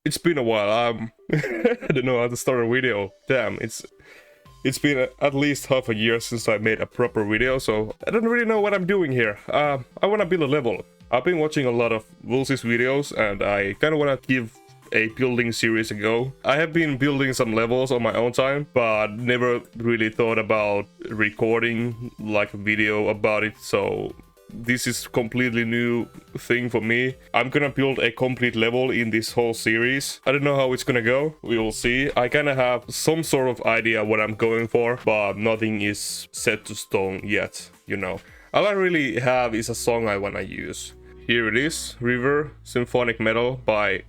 It's been a while. I don't know how to start a video. Damn, it's been at least half a year since I made a proper video, so I don't really know what I'm doing here. I want to build a level. I've been watching a lot of Wolf's videos, and I kind of want to give a building series a go. I have been building some levels on my own time, but never really thought about recording like a video about it, so this is completely new thing for me. I'm gonna build a complete level in this whole series. I don't know how it's gonna go, we will see. I kind of have some sort of idea what I'm going for, but nothing is set to stone yet, you know. All I really have is a song I wanna use. Here it is, River Symphonic Metal by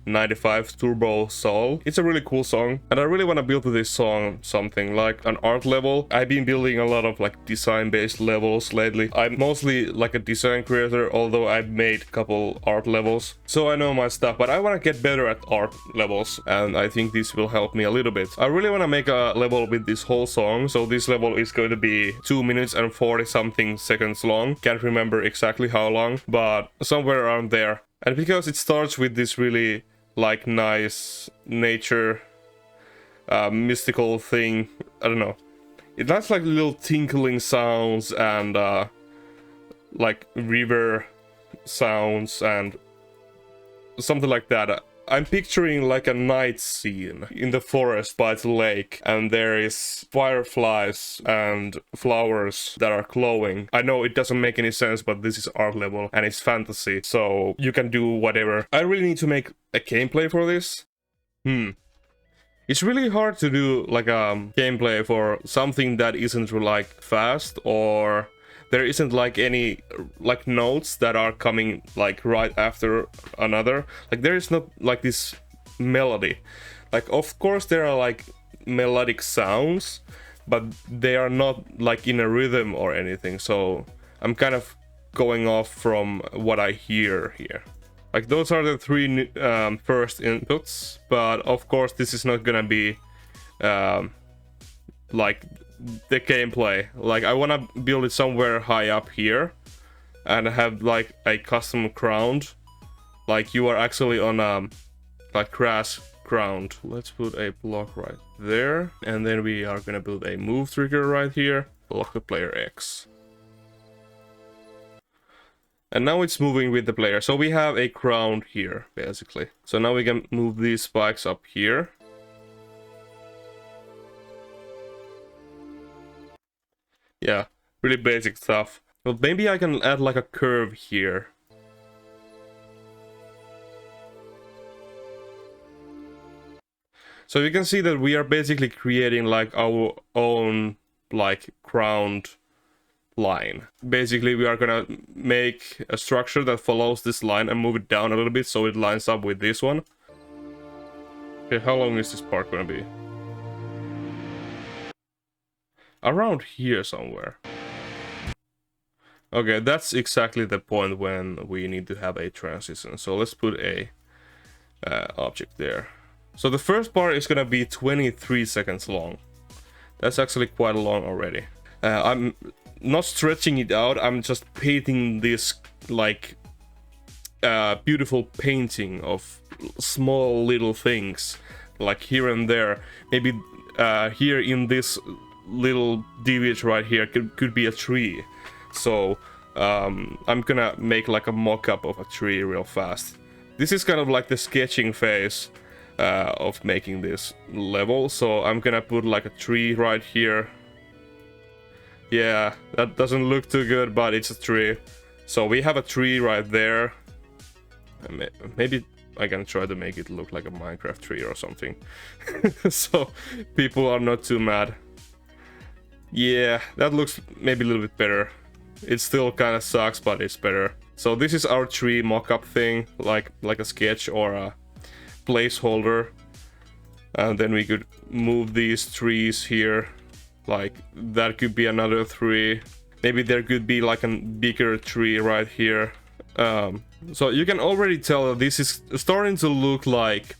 95 Turbo Soul. It's a really cool song, and I really want to build with this song something like an art level. I've been building a lot of like design based levels lately. I'm mostly like a design creator, although I've made a couple art levels, so I know my stuff, but I want to get better at art levels, and I think this will help me a little bit. I really want to make a level with this whole song, so this level is going to be 2 minutes and 40 something seconds long. Can't remember exactly how long, but somewhere around there. And because it starts with this really like nice nature mystical thing, I don't know, it has like little tinkling sounds and like river sounds and something like that. I'm picturing like a night scene in the forest by the lake, and there is fireflies and flowers that are glowing. I know it doesn't make any sense, but this is art level and it's fantasy, so you can do whatever. I really need to make a gameplay for this. It's really hard to do like a gameplay for something that isn't like fast, or there isn't like any like notes that are coming like right after another. Like there is not like this melody. Like of course there are like melodic sounds, but they are not like in a rhythm or anything. So I'm kind of going off from what I hear here. Like those are the three first inputs, but of course this is not gonna be like the gameplay. Like I want to build it somewhere high up here and have like a custom ground, like you are actually on like grass ground. Let's put a block right there, and then we are gonna build a move trigger right here, block the player X, and now it's moving with the player. So we have a ground here basically, so now we can move these spikes up here. Yeah, really basic stuff. But maybe I can add like a curve here. So you can see that we are basically creating like our own like ground line. Basically we are gonna make a structure that follows this line and move it down a little bit so it lines up with this one. Okay, how long is this part gonna be? Around here somewhere. Okay, that's exactly the point when we need to have a transition. So let's put a object there. So the first part is gonna be 23 seconds long. That's actually quite long already. I'm not stretching it out, I'm just painting this like beautiful painting of small little things, like here and there. Maybe here in this little deviate right here could be a tree. So I'm gonna make like a mock-up of a tree real fast. This is kind of like the sketching phase of making this level, so I'm gonna put like a tree right here. Yeah, that doesn't look too good, but it's a tree. So we have a tree right there. Maybe I can try to make it look like a Minecraft tree or something. So people are not too mad. Yeah, that looks maybe a little bit better. It still kind of sucks, but it's better. So this is our tree mock-up thing, like a sketch or a placeholder. And then we could move these trees here. Like that could be another tree. Maybe there could be like a bigger tree right here. So you can already tell that this is starting to look like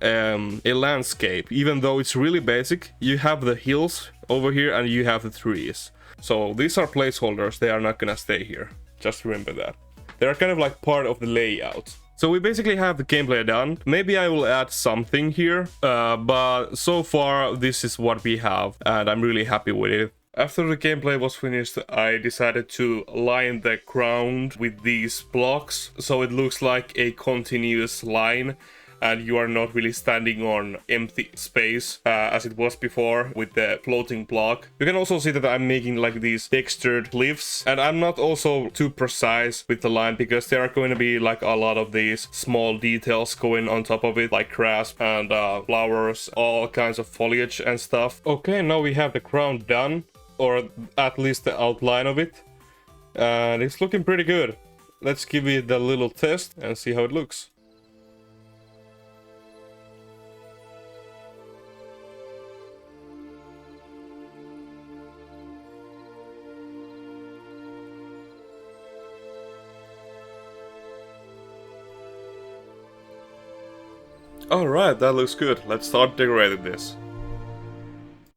a landscape, even though it's really basic. You have the hills over here and you have the trees. So these are placeholders, they are not gonna stay here. Just remember that. They are kind of like part of the layout. So we basically have the gameplay done. Maybe I will add something here, but so far this is what we have, and I'm really happy with it. After the gameplay was finished, I decided to line the ground with these blocks, so it looks like a continuous line, and you are not really standing on empty space as it was before with the floating block. You can also see that I'm making like these textured cliffs, and I'm not also too precise with the line because there are going to be like a lot of these small details going on top of it, like grass and flowers, all kinds of foliage and stuff. Okay, now we have the ground done, or at least the outline of it, and it's looking pretty good. Let's give it a little test and see how it looks. Alright, that looks good. Let's start decorating this.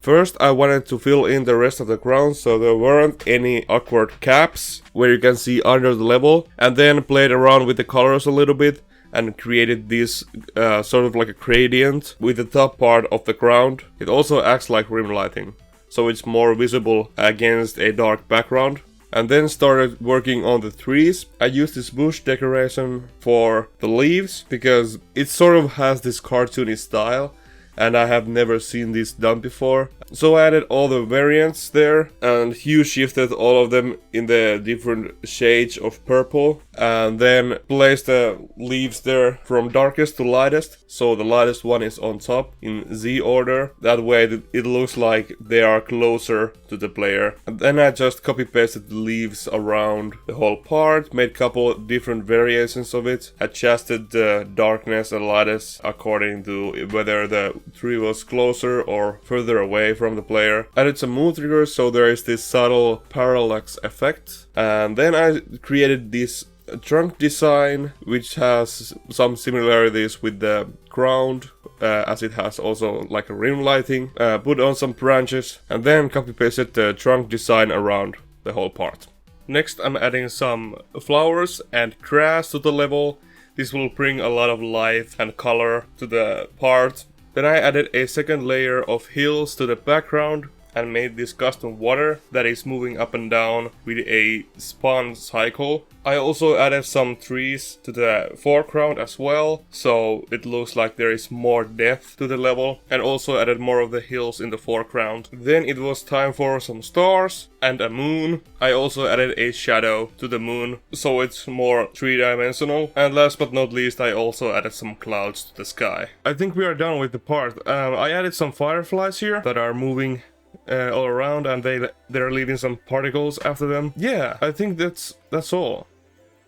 First, I wanted to fill in the rest of the ground so there weren't any awkward gaps where you can see under the level, and then played around with the colors a little bit and created this sort of like a gradient with the top part of the ground. It also acts like rim lighting, so it's more visible against a dark background. And then started working on the trees. I used this bush decoration for the leaves because it sort of has this cartoony style, and I have never seen this done before. So I added all the variants there, and hue shifted all of them in the different shades of purple, and then placed the leaves there from darkest to lightest. So the lightest one is on top in Z order. That way it looks like they are closer to the player. And then I just copy pasted the leaves around the whole part, made a couple different variations of it, adjusted the darkness and lightness according to whether the tree was closer or further away from the player. Added some mood triggers so there is this subtle parallax effect. And then I created this trunk design which has some similarities with the ground, as it has also like a rim lighting. Put on some branches and then copy pasted the trunk design around the whole part. Next, I'm adding some flowers and grass to the level. This will bring a lot of life and color to the part. Then I added a second layer of hills to the background and made this custom water that is moving up and down with a spawn cycle. I also added some trees to the foreground as well, so it looks like there is more depth to the level, and also added more of the hills in the foreground. Then it was time for some stars and a moon. I also added a shadow to the moon, so it's more three-dimensional. And last but not least, I also added some clouds to the sky. I think we are done with the part. I added some fireflies here that are moving all around, and they're leaving some particles after them. Yeah, I think that's all.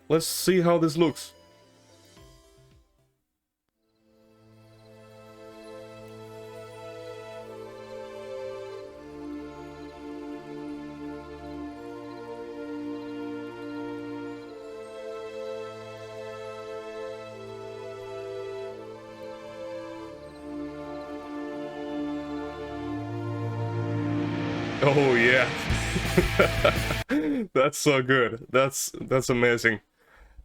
Let's see how this looks. Oh yeah. That's so good. That's amazing.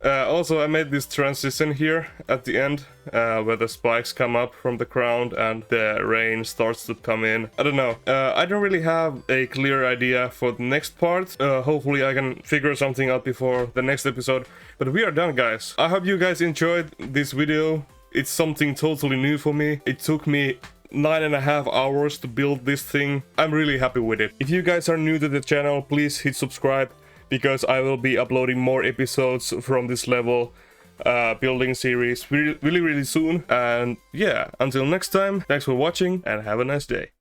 Also, I made this transition here at the end, where the spikes come up from the ground and the rain starts to come in. I don't know. I don't really have a clear idea for the next part. Hopefully I can figure something out before the next episode. But we are done, guys. I hope you guys enjoyed this video. It's something totally new for me. It took me 9.5 hours to build this thing. I'm really happy with it. If you guys are new to the channel, please hit subscribe, because I will be uploading more episodes from this level building series really soon. And yeah, until next time, thanks for watching and have a nice day.